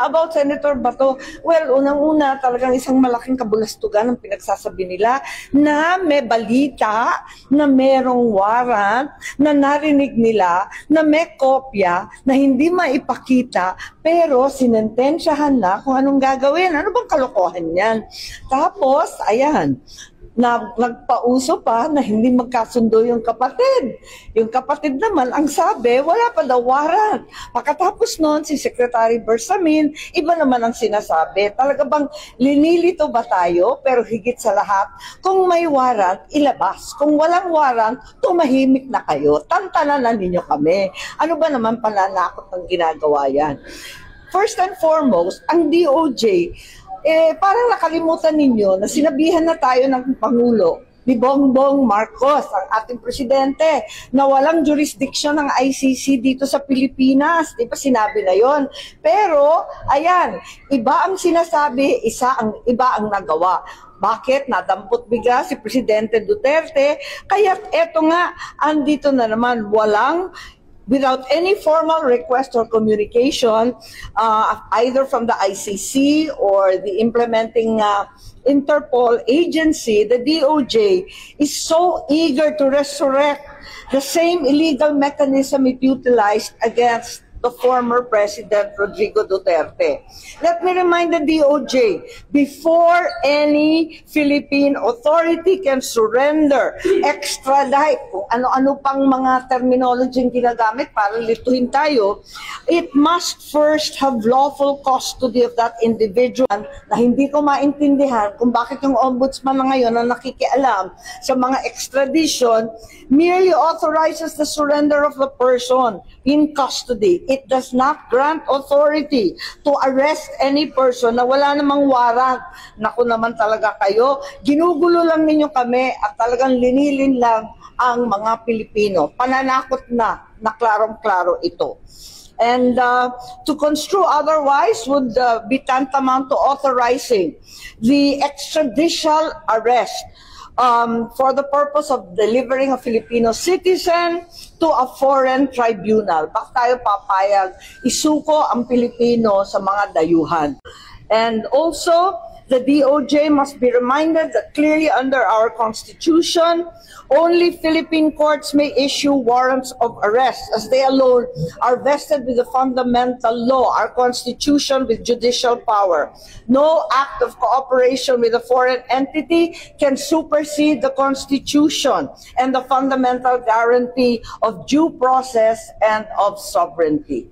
about Senator Bato, well, unang-una talagang isang malaking kabulastugan ang pinagsasabi nila na may balita, na merong warrant, na narinig nila, na may kopya, na hindi maipakita, pero sinentensyahan na kung anong gagawin. Ano bang kalokohan yan? Tapos, ayan, nagpauso pa na hindi magkasundo yung kapatid. Yung kapatid naman, ang sabi, wala pa daw warrant. Pagkatapos noon, si Secretary Bersamin, iba naman ang sinasabi. Talaga bang linilito ba tayo? Pero higit sa lahat, kung may warrant, ilabas. Kung walang warrant, tumahimik na kayo. Tantanan na ninyo kami. Ano ba naman pananakot ng ginagawa yan? First and foremost, ang DOJ, parang nakalimutan ninyo na sinabihan na tayo ng Pangulo ni Bongbong Marcos, ang ating presidente, na walang jurisdiction ng ICC dito sa Pilipinas. Di ba sinabi na yon? Pero, ayan, iba ang sinasabi, iba ang nagawa. Bakit? Nadampot bigla si Presidente Duterte. Kaya eto nga, andito na naman, without any formal request or communication, either from the ICC or the implementing Interpol agency, the DOJ is so eager to resurrect the same illegal mechanism it utilized against the former President Rodrigo Duterte. Let me remind the DOJ, before any Philippine authority can surrender, extradite, kung ano-ano pang mga terminology yung ginagamit para lituhin tayo, it must first have lawful custody of that individual. Na hindi ko maintindihan kung bakit yung ombudsman na ngayon na nakikialam sa mga extradition merely authorizes the surrender of the person in custody. It does not grant authority to arrest any person na wala namang warrant. Naku naman talaga kayo, ginugulo lang ninyo kami at talagang linilin lang ang mga Pilipino. Pananakot na klarong-klaro ito. And to construe otherwise would be tantamount to authorizing the extrajudicial arrest for the purpose of delivering a Filipino citizen to a foreign tribunal. Bakit tayo papayag isuko ang Pilipino sa mga dayuhan? And also, the DOJ must be reminded that clearly under our Constitution, only Philippine courts may issue warrants of arrest as they alone are vested with the fundamental law, our Constitution with judicial power. No act of cooperation with a foreign entity can supersede the Constitution and the fundamental guarantee of due process and of sovereignty.